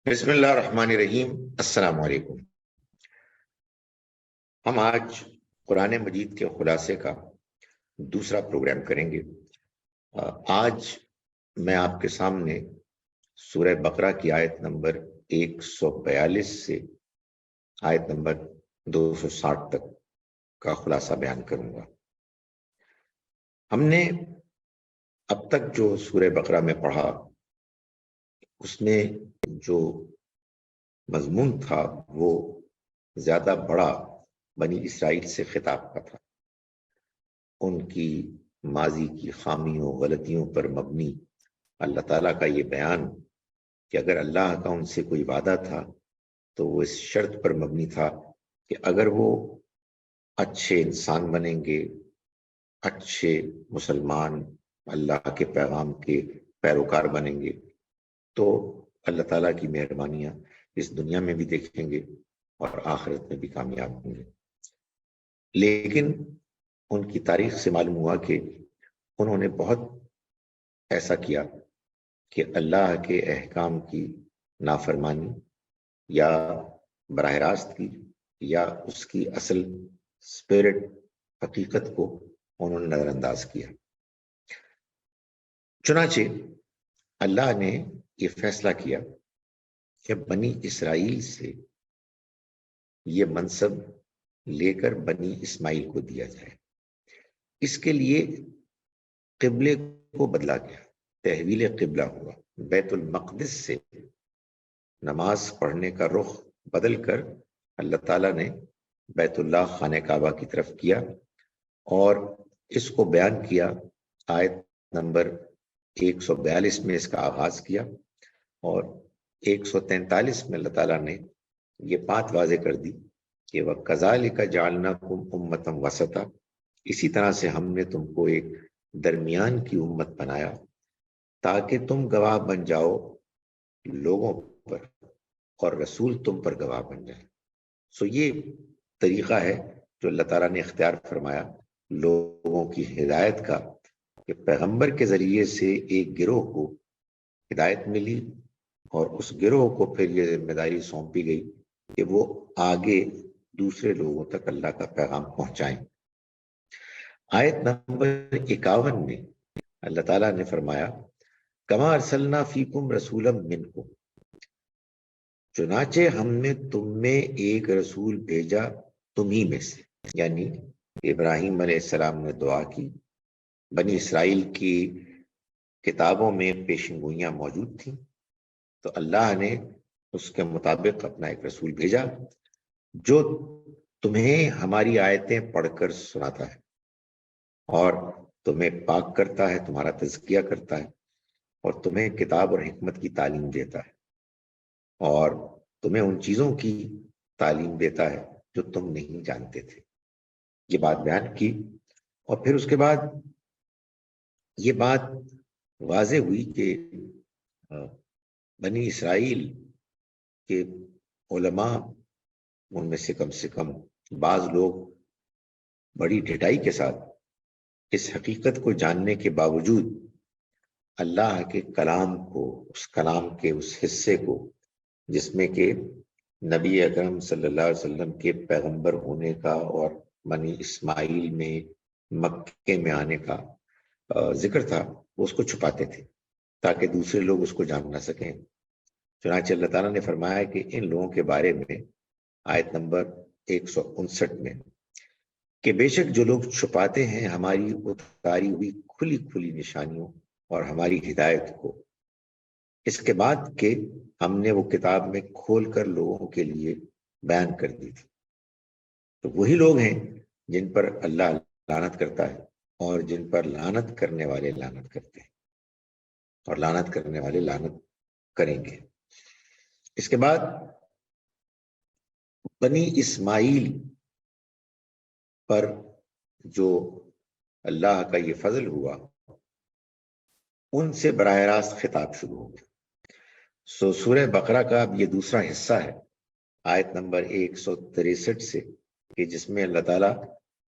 بسم اللہ الرحمن الرحیم۔ السلام علیکم۔ ہم آج قرآن مجید کے خلاصے کا دوسرا پروگرام کریں گے۔ آج میں آپ کے سامنے سورہ بقرہ کی آیت نمبر 142 سے آیت نمبر 260 تک کا خلاصہ بیان کروں گا۔ ہم نے اب تک جو سورہ بقرہ میں پڑھا اس میں جو مضمون تھا وہ زیادہ بڑا بنی اسرائیل سے خطاب کا تھا، ان کی ماضی کی خامیوں غلطیوں پر مبنی اللہ تعالیٰ کا یہ بیان کہ اگر اللہ کا ان سے کوئی وعدہ تھا تو وہ اس شرط پر مبنی تھا کہ اگر وہ اچھے انسان بنیں گے، اچھے مسلمان اللہ کے پیغام کے پیروکار بنیں گے تو اللہ تعالیٰ کی مہربانیاں اس دنیا میں بھی دیکھیں گے اور آخرت میں بھی کامیاب ہوں گے۔ لیکن ان کی تاریخ سے معلوم ہوا کہ انہوں نے بہت ایسا کیا کہ اللہ کے احکام کی نافرمانی یا براہ راست کی یا اس کی اصل اسپرٹ حقیقت کو انہوں نے نظر انداز کیا۔ چنانچہ اللہ نے یہ فیصلہ کیا کہ بنی اسرائیل سے یہ منصب لے کر بنی اسماعیل کو دیا جائے۔ اس کے لیے قبلے کو بدلا گیا، تحویل قبلہ ہوا، بیت المقدس سے نماز پڑھنے کا رخ بدل کر اللہ تعالیٰ نے بیت اللہ خانہ کعبہ کی طرف کیا، اور اس کو بیان کیا آیت نمبر 142 میں اس کا آغاز کیا، اور 143 میں اللہ تعالیٰ نے یہ بات واضح کر دی کہ وَكَذَلِكَ جَعَلْنَاكُمْ أُمَّةً وَسَطًا، اسی طرح سے ہم نے تم کو ایک درمیان کی امت بنایا تاکہ تم گواہ بن جاؤ لوگوں پر اور رسول تم پر گواہ بن جائے۔ سو یہ طریقہ ہے جو اللہ تعالیٰ نے اختیار فرمایا لوگوں کی ہدایت کا، کہ پیغمبر کے ذریعے سے ایک گروہ کو ہدایت ملی اور اس گروہ کو پھر یہ ذمہ داری سونپی گئی کہ وہ آگے دوسرے لوگوں تک اللہ کا پیغام پہنچائیں۔ آیت نمبر 51 میں اللہ تعالیٰ نے فرمایا کما ارسلنا فیکم رسولا منکم، چنانچہ ہم نے تم میں ایک رسول بھیجا تمہیں میں سے، یعنی ابراہیم علیہ السلام نے دعا کی، بنی اسرائیل کی کتابوں میں پیشن گوئیاں موجود تھیں، تو اللہ نے اس کے مطابق اپنا ایک رسول بھیجا جو تمہیں ہماری آیتیں پڑھ کر سناتا ہے اور تمہیں پاک کرتا ہے، تمہارا تزکیہ کرتا ہے، اور تمہیں کتاب اور حکمت کی تعلیم دیتا ہے، اور تمہیں ان چیزوں کی تعلیم دیتا ہے جو تم نہیں جانتے تھے۔ یہ بات بیان کی، اور پھر اس کے بعد یہ بات واضح ہوئی کہ بنی اسرائیل کے علماء ان میں سے کم بعض لوگ بڑی ڈھٹائی کے ساتھ اس حقیقت کو جاننے کے باوجود اللہ کے کلام کو، اس کلام کے اس حصے کو جس میں کہ نبی اکرم صلی اللہ علیہ وسلم کے پیغمبر ہونے کا اور بنی اسماعیل میں مکے میں آنے کا ذکر تھا، وہ اس کو چھپاتے تھے تاکہ دوسرے لوگ اس کو جان نہ سکیں۔ چنانچہ اللہ تعالیٰ نے فرمایا کہ ان لوگوں کے بارے میں آیت نمبر 159 میں کہ بے شک جو لوگ چھپاتے ہیں ہماری اتاری ہوئی کھلی کھلی نشانیوں اور ہماری ہدایت کو، اس کے بعد کہ ہم نے وہ کتاب میں کھول کر لوگوں کے لیے بیان کر دی تھی، تو وہی لوگ ہیں جن پر اللہ لعنت کرتا ہے اور جن پر لعنت کرنے والے لعنت کرتے ہیں، اور لعنت کرنے والے لعنت کریں گے۔ اس کے بعد بنی اسماعیل پر جو اللہ کا یہ فضل ہوا ان سے براہ راست خطاب شروع ہو گیا۔ سورہ بقرہ کا اب یہ دوسرا حصہ ہے آیت نمبر 163 سے، کہ جس میں اللہ تعالیٰ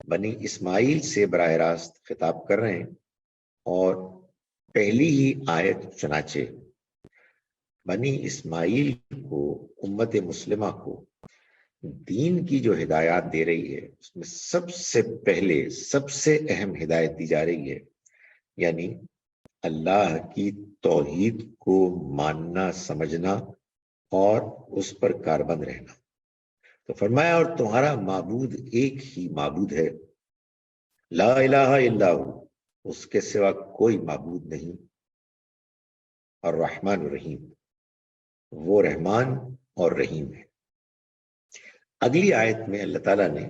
بنی اسماعیل سے براہ راست خطاب کر رہے ہیں، اور پہلی ہی آیت چنانچہ بنی اسماعیل کو، امت مسلمہ کو دین کی جو ہدایات دے رہی ہے اس میں سب سے پہلے سب سے اہم ہدایت دی جا رہی ہے، یعنی اللہ کی توحید کو ماننا، سمجھنا اور اس پر کاربند رہنا۔ تو فرمایا اور تمہارا معبود ایک ہی معبود ہے، لا الہ الا ہو، اس کے سوا کوئی معبود نہیں، اور رحمان الرحیم، وہ رحمان اور رحیم ہے۔ اگلی آیت میں اللہ تعالیٰ نے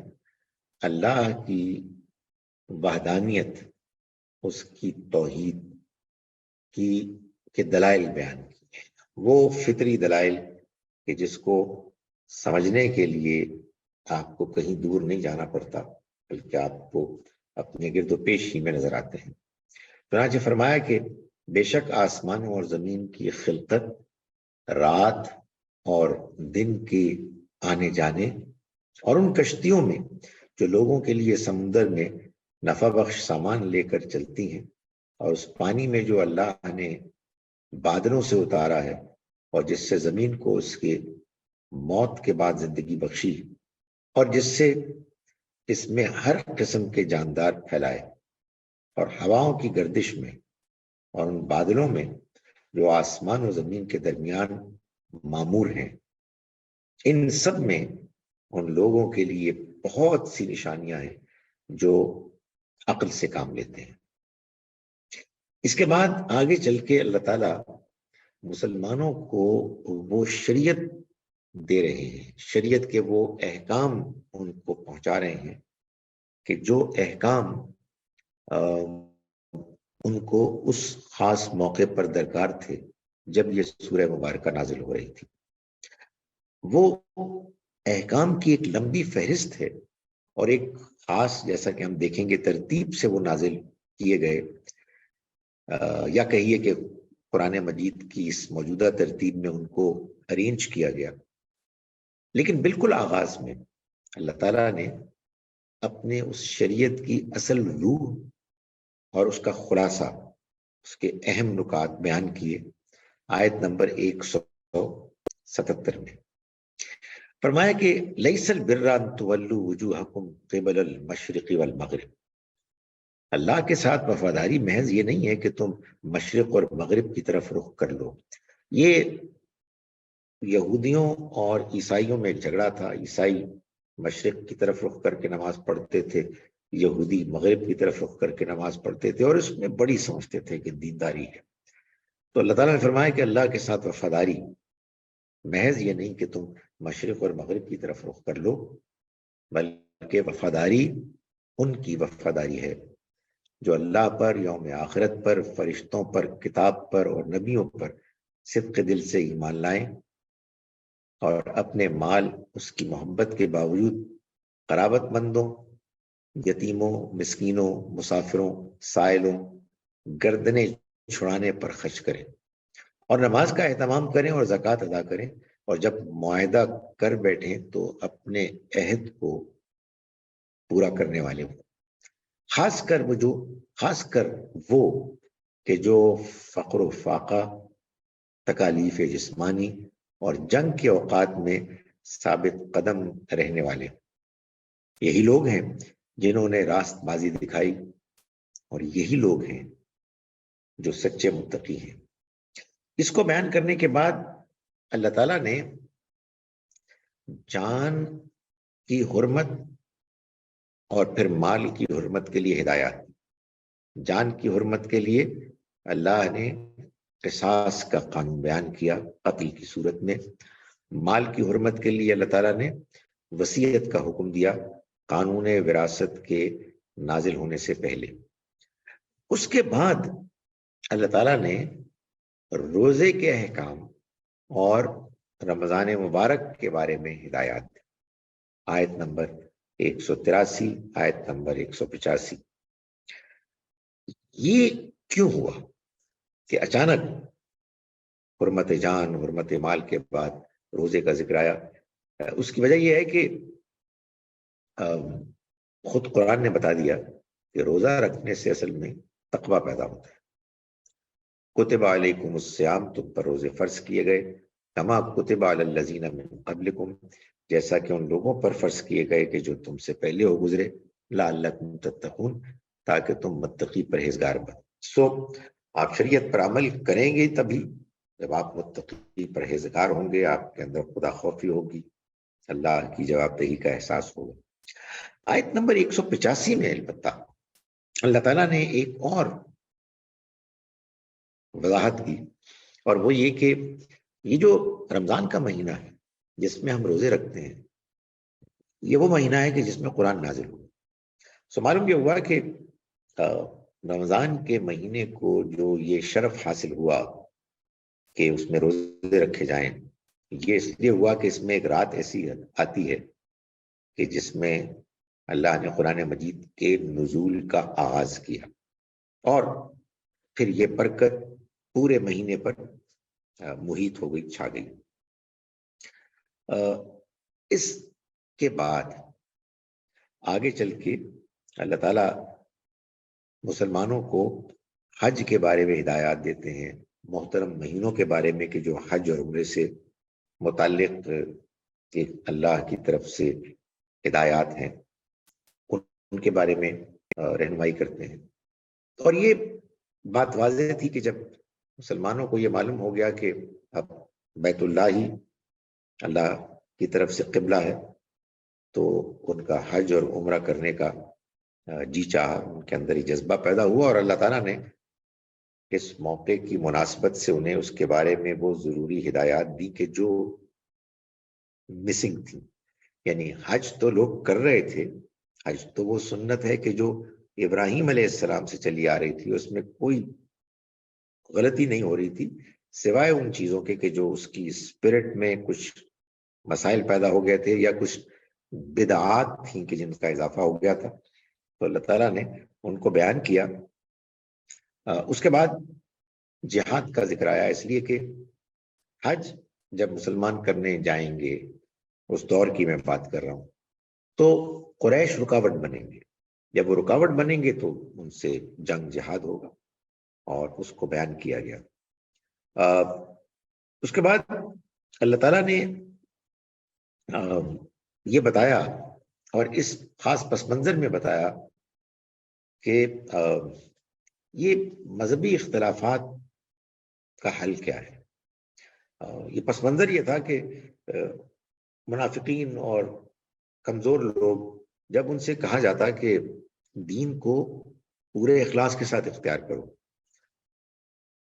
اللہ کی وحدانیت، اس کی توحید کے دلائل بیان کیے ہیں، وہ فطری دلائل کہ جس کو سمجھنے کے لیے آپ کو کہیں دور نہیں جانا پڑتا، بلکہ آپ کو اپنے گرد و پیش ہی میں نظر آتے ہیں۔ چنانچہ فرمایا کہ بے شک آسمانوں اور زمین کی خلقت، رات اور دن کے آنے جانے، اور ان کشتیوں میں جو لوگوں کے لیے سمندر میں نفع بخش سامان لے کر چلتی ہیں، اور اس پانی میں جو اللہ نے بادلوں سے اتارا ہے اور جس سے زمین کو اس کے موت کے بعد زندگی بخشی، اور جس سے اس میں ہر قسم کے جاندار پھیلائے، اور ہواؤں کی گردش میں اور ان بادلوں میں جو آسمان و زمین کے درمیان معمور ہیں، ان سب میں ان لوگوں کے لیے بہت سی نشانیاں ہیں جو عقل سے کام لیتے ہیں۔ اس کے بعد آگے چل کے اللہ تعالیٰ مسلمانوں کو وہ شریعت دے رہے ہیں، شریعت کے وہ احکام ان کو پہنچا رہے ہیں کہ جو احکام ان کو اس خاص موقع پر درکار تھے جب یہ سورہ مبارکہ نازل ہو رہی تھی۔ وہ احکام کی ایک لمبی فہرست ہے اور ایک خاص، جیسا کہ ہم دیکھیں گے، ترتیب سے وہ نازل کیے گئے، یا کہیے کہ قرآن مجید کی اس موجودہ ترتیب میں ان کو ارینج کیا گیا۔ لیکن بالکل آغاز میں اللہ تعالیٰ نے اپنے اس شریعت کی اصل روح اور اس کا خلاصہ، اس کے اہم نکات بیان کیے آیت نمبر 177 میں۔ فرمایا کہ لیس البر ان تولوا وجوہکم قبل المشرق والمغرب، اللہ کے ساتھ وفاداری محض یہ نہیں ہے کہ تم مشرق اور مغرب کی طرف رخ کر لو۔ یہ یہودیوں اور عیسائیوں میں ایک جھگڑا تھا، عیسائی مشرق کی طرف رخ کر کے نماز پڑھتے تھے، یہودی مغرب کی طرف رخ کر کے نماز پڑھتے تھے، اور اس میں بڑی سمجھتے تھے کہ دینداری ہے۔ تو اللہ تعالیٰ نے فرمایا کہ اللہ کے ساتھ وفاداری محض یہ نہیں کہ تم مشرق اور مغرب کی طرف رخ کر لو، بلکہ وفاداری ان کی وفاداری ہے جو اللہ پر، یوم آخرت پر، فرشتوں پر، کتاب پر اور نبیوں پر صدق دل سے ایمان لائیں، اور اپنے مال اس کی محبت کے باوجود قرابت مندوں، یتیموں، مسکینوں، مسافروں، سائلوں، گردنیں چھڑانے پر خرچ کریں، اور نماز کا اہتمام کریں اور زکوٰۃ ادا کریں، اور جب معاہدہ کر بیٹھیں تو اپنے عہد کو پورا کرنے والے ہوں، خاص کر وہ کہ جو فقر و فاقہ، تکالیف جسمانی اور جنگ کے اوقات میں ثابت قدم رہنے والے۔ یہی لوگ ہیں جنہوں نے راست بازی دکھائی، اور یہی لوگ ہیں جو سچے متقی ہیں۔ اس کو بیان کرنے کے بعد اللہ تعالیٰ نے جان کی حرمت اور پھر مال کی حرمت کے لیے ہدایات۔ جان کی حرمت کے لیے اللہ نے قصاص کا قانون بیان کیا قتل کی صورت میں، مال کی حرمت کے لیے اللہ تعالیٰ نے وصیت کا حکم دیا قانون وراثت کے نازل ہونے سے پہلے۔ اس کے بعد اللہ تعالیٰ نے روزے کے احکام اور رمضان مبارک کے بارے میں ہدایات، آیت نمبر 183، آیت نمبر 185۔ یہ کیوں ہوا کہ اچانک حرمت جان، حرمت مال کے بعد روزے کا ذکر آیا؟ اس کی وجہ یہ ہے کہ خود قرآن نے بتا دیا کہ روزہ رکھنے سے اصل میں تقویٰ پیدا ہوتا ہے، کتب علیکم الصیام، تم پر روزے فرض کیے گئے، کما کتب علی الذین من قبلکم، جیسا کہ ان لوگوں پر فرض کیے گئے کہ جو تم سے پہلے ہو گزرے، لعلکم تتقون، تاکہ تم متقی پرہیزگار بن۔ آپ شریعت پر عمل کریں گے تبھی جب آپ متقی پرہیزگار ہوں گے، آپ کے اندر خدا خوفی ہوگی، اللہ کی جواب دہی کا احساس ہوگا۔ آیت نمبر 185 میں البتہ اللہ تعالیٰ نے ایک اور وضاحت کی، اور وہ یہ کہ یہ جو رمضان کا مہینہ ہے جس میں ہم روزے رکھتے ہیں، یہ وہ مہینہ ہے کہ جس میں قرآن نازل ہوا۔ معلوم یہ ہوا کہ رمضان کے مہینے کو جو یہ شرف حاصل ہوا کہ اس میں روزے رکھے جائیں، یہ اس لیے ہوا کہ اس میں ایک رات ایسی آتی ہے کہ جس میں اللہ نے قرآن مجید کے نزول کا آغاز کیا، اور پھر یہ برکت پورے مہینے پر محیط ہو گئی، چھا گئی۔ اس کے بعد آگے چل کے اللہ تعالیٰ مسلمانوں کو حج کے بارے میں ہدایات دیتے ہیں، محترم مہینوں کے بارے میں کہ جو حج اور عمرے سے متعلق اللہ کی طرف سے ہدایات ہیں، ان کے بارے میں رہنمائی کرتے ہیں۔ اور یہ بات واضح تھی کہ جب مسلمانوں کو یہ معلوم ہو گیا کہ اب بیت اللہ ہی اللہ کی طرف سے قبلہ ہے، تو ان کا حج اور عمرہ کرنے کا جی چاہا، ان کے اندر یہ جذبہ پیدا ہوا، اور اللہ تعالیٰ نے اس موقع کی مناسبت سے انہیں اس کے بارے میں وہ ضروری ہدایات دی کہ جو مسنگ تھی۔ یعنی حج تو لوگ کر رہے تھے، حج تو وہ سنت ہے کہ جو ابراہیم علیہ السلام سے چلی آ رہی تھی، اس میں کوئی غلطی نہیں ہو رہی تھی، سوائے ان چیزوں کے کہ جو اس کی اسپرٹ میں کچھ مسائل پیدا ہو گئے تھے یا کچھ بدعات تھیں کہ جن کا اضافہ ہو گیا تھا، تو اللہ تعالیٰ نے ان کو بیان کیا۔ اس کے بعد جہاد کا ذکر آیا، اس لیے کہ حج جب مسلمان کرنے جائیں گے، اس دور کی میں بات کر رہا ہوں، تو قریش رکاوٹ بنیں گے۔ جب وہ رکاوٹ بنیں گے تو ان سے جنگ جہاد ہوگا، اور اس کو بیان کیا گیا۔ اس کے بعد اللہ تعالیٰ نے یہ بتایا، اور اس خاص پس منظر میں بتایا کہ یہ مذہبی اختلافات کا حل کیا ہے۔ یہ پس منظر یہ تھا کہ منافقین اور کمزور لوگ جب ان سے کہا جاتا کہ دین کو پورے اخلاص کے ساتھ اختیار کرو،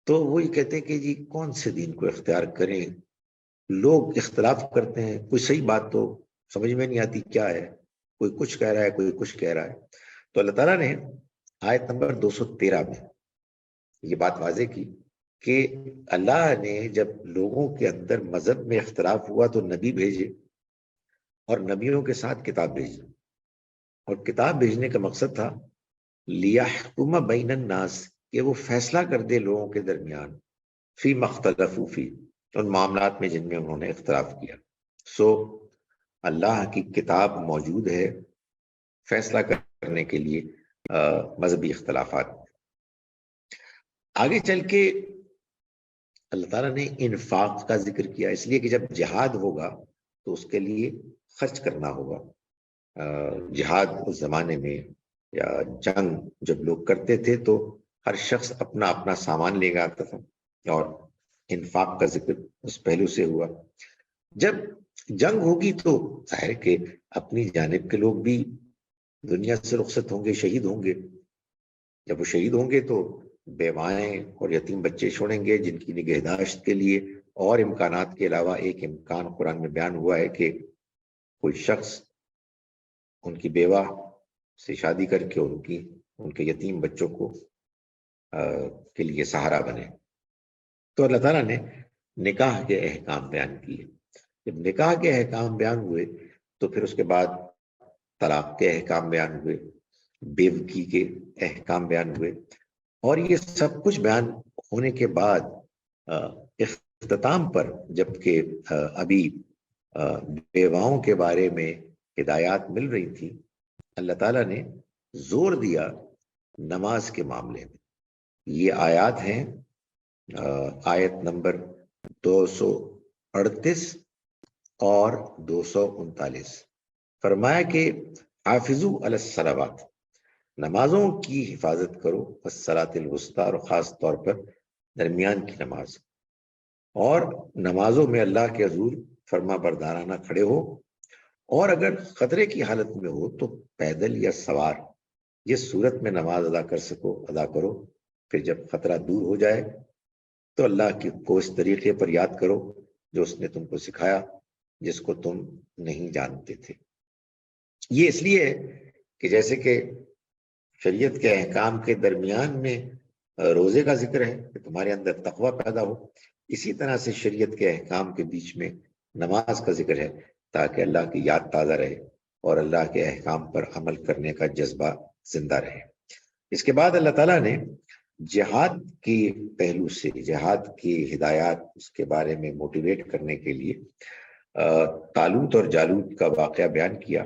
تو وہ یہ کہتے ہیں کہ جی کون سے دین کو اختیار کریں، لوگ اختلاف کرتے ہیں، کوئی صحیح بات تو سمجھ میں نہیں آتی کیا ہے، کوئی کچھ کہہ رہا ہے، کوئی کچھ کہہ رہا ہے۔ تو اللہ تعالیٰ نے آیت نمبر 213 میں یہ بات واضح کی کہ اللہ نے جب لوگوں کے اندر مذہب میں اختلاف ہوا تو نبی بھیجے، اور نبیوں کے ساتھ کتاب بھیجی، اور کتاب بھیجنے کا مقصد تھا لیحکم بین الناس، کہ وہ فیصلہ کر دے لوگوں کے درمیان، فی مختلف فی، ان معاملات میں جن میں انہوں نے اختلاف کیا۔ اللہ کی کتاب موجود ہے فیصلہ کرنے کے لیے مذہبی اختلافات۔ آگے چل کے اللہ تعالیٰ نے انفاق کا ذکر کیا، اس لیے کہ جب جہاد ہوگا تو اس کے لیے خرچ کرنا ہوگا۔ جہاد اس زمانے میں یا جنگ جب لوگ کرتے تھے تو ہر شخص اپنا اپنا سامان لے کے آتا تھا، اور انفاق کا ذکر اس پہلو سے ہوا۔ جب جنگ ہوگی تو ظاہر کہ اپنی جانب کے لوگ بھی دنیا سے رخصت ہوں گے، شہید ہوں گے۔ جب وہ شہید ہوں گے تو بیوائیں اور یتیم بچے چھوڑیں گے، جن کی نگہداشت کے لیے اور امکانات کے علاوہ ایک امکان قرآن میں بیان ہوا ہے کہ کوئی شخص ان کی بیوہ سے شادی کر کے ان کے یتیم بچوں کو کے لیے سہارا بنے۔ تو اللہ تعالیٰ نے نکاح کے احکام بیان کیے۔ جب نکاح کے احکام بیان ہوئے تو پھر اس کے بعد طلاق کے احکام بیان ہوئے، بیوگی کے احکام بیان ہوئے، اور یہ سب کچھ بیان ہونے کے بعد اختتام پر جبکہ ابھی بیواؤں کے بارے میں ہدایات مل رہی تھی، اللہ تعالیٰ نے زور دیا نماز کے معاملے میں۔ یہ آیات ہیں آیت نمبر 238 اور 239 فرمایا کہ حافظو علی الصلوات، نمازوں کی حفاظت کرو، والصلاۃ الوسطیٰ، اور خاص طور پر درمیان کی نماز، اور نمازوں میں اللہ کے حضور فرما بردارانہ کھڑے ہو، اور اگر خطرے کی حالت میں ہو تو پیدل یا سوار جس صورت میں نماز ادا کر سکو ادا کرو، پھر جب خطرہ دور ہو جائے تو اللہ کی کو اس طریقے پر یاد کرو جو اس نے تم کو سکھایا، جس کو تم نہیں جانتے تھے۔ یہ اس لیے کہ جیسے کہ شریعت کے احکام کے درمیان میں روزے کا ذکر ہے کہ تمہارے اندر تقوی پیدا ہو، اسی طرح سے شریعت کے احکام کے بیچ میں نماز کا ذکر ہے تاکہ اللہ کی یاد تازہ رہے اور اللہ کے احکام پر عمل کرنے کا جذبہ زندہ رہے۔ اس کے بعد اللہ تعالیٰ نے جہاد کی پہلو سے، جہاد کی ہدایات، اس کے بارے میں موٹیویٹ کرنے کے لیے طالوت اور جالوت کا واقعہ بیان کیا،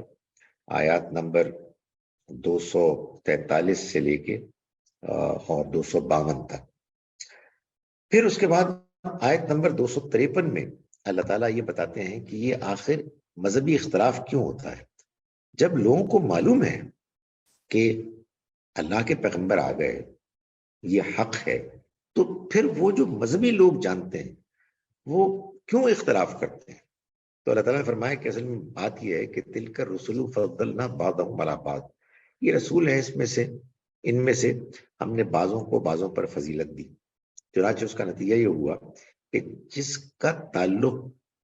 آیات نمبر 243 سے لے کے اور 252 تک۔ پھر اس کے بعد آیت نمبر 253 میں اللہ تعالیٰ یہ بتاتے ہیں کہ یہ آخر مذہبی اختلاف کیوں ہوتا ہے۔ جب لوگوں کو معلوم ہے کہ اللہ کے پیغمبر آ گئے، یہ حق ہے، تو پھر وہ جو مذہبی لوگ جانتے ہیں وہ کیوں اختلاف کرتے ہیں؟ تو اللہ تعالیٰ نے فرمایا کہ اصل میں بات یہ ہے کہ تلک الرسل فضلنا بعضهم علی بعض، یہ رسول ہے، اس میں سے، ان میں سے ہم نے بعضوں کو بعضوں پر فضیلت دی۔ چنانچہ اس کا نتیجہ یہ ہوا کہ جس کا تعلق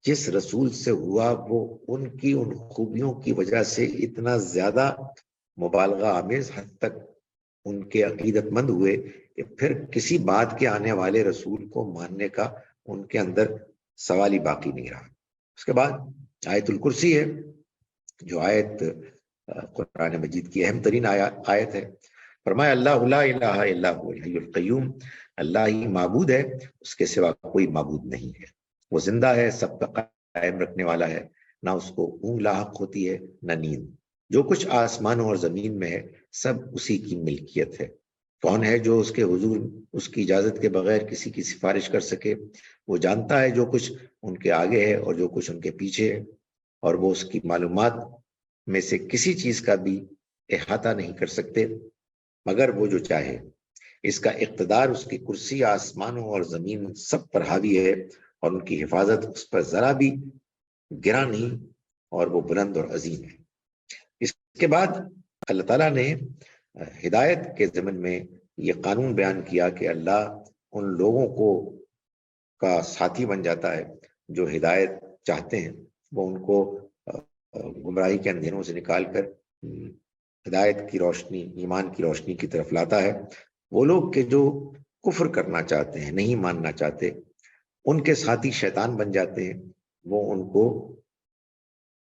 جس رسول سے ہوا وہ ان کی ان خوبیوں کی وجہ سے اتنا زیادہ مبالغہ آمیز حد تک ان کے عقیدت مند ہوئے کہ پھر کسی بات کے آنے والے رسول کو ماننے کا ان کے اندر سوال ہی باقی نہیں رہا۔ اس کے بعد آیت الکرسی ہے، جو آیت قرآن مجید کی اہم ترین آیت ہے۔ فرمایا اللہ لا الہ الا هو الحی القیوم، اللہ ہی معبود ہے، اس کے سوا کوئی معبود نہیں ہے، وہ زندہ ہے، سب کا قائم رکھنے والا ہے، نہ اس کو اونگ لاحق ہوتی ہے نہ نیند، جو کچھ آسمانوں اور زمین میں ہے سب اسی کی ملکیت ہے۔ کون ہے جو اس کے حضور اس کی اجازت کے بغیر کسی کی سفارش کر سکے؟ وہ جانتا ہے جو کچھ ان کے آگے ہے اور جو کچھ ان کے پیچھے ہے، اور وہ اس کی معلومات میں سے کسی چیز کا بھی احاطہ نہیں کر سکتے مگر وہ جو چاہے۔ اس کا اقتدار، اس کی کرسی آسمانوں اور زمین سب پر حاوی ہے، اور ان کی حفاظت اس پر ذرا بھی گرا نہیں، اور وہ بلند اور عظیم ہے۔ اس کے بعد اللہ تعالیٰ نے ہدایت کے ضمن میں یہ قانون بیان کیا کہ اللہ ان لوگوں کو کا ساتھی بن جاتا ہے جو ہدایت چاہتے ہیں، وہ ان کو گمراہی کے اندھیروں سے نکال کر ہدایت کی روشنی، ایمان کی روشنی کی طرف لاتا ہے۔ وہ لوگ کہ جو کفر کرنا چاہتے ہیں، نہیں ماننا چاہتے، ان کے ساتھی شیطان بن جاتے ہیں، وہ ان کو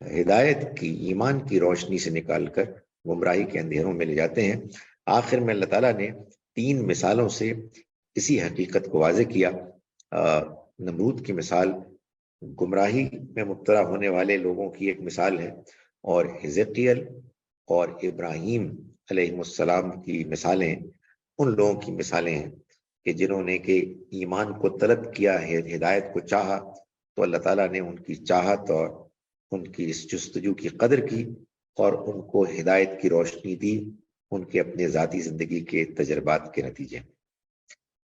ہدایت کی، ایمان کی روشنی سے نکال کر گمراہی کے اندھیروں میں لے جاتے ہیں۔ آخر میں اللہ تعالیٰ نے 3 مثالوں سے اسی حقیقت کو واضح کیا۔ نمرود کی مثال گمراہی میں مبتلا ہونے والے لوگوں کی ایک مثال ہے، اور حزقیل اور ابراہیم علیہ السلام کی مثالیں ان لوگوں کی مثالیں ہیں کہ جنہوں نے کہ ایمان کو طلب کیا ہے، ہدایت کو چاہا، تو اللہ تعالیٰ نے ان کی چاہت اور ان کی اس جستجو کی قدر کی اور ان کو ہدایت کی روشنی دی، ان کے اپنے ذاتی زندگی کے تجربات کے نتیجے۔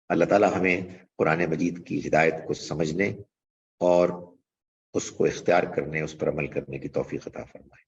اللہ تعالیٰ ہمیں قرآن مجید کی ہدایت کو سمجھنے اور اس کو اختیار کرنے، اس پر عمل کرنے کی توفیق عطا فرمائے۔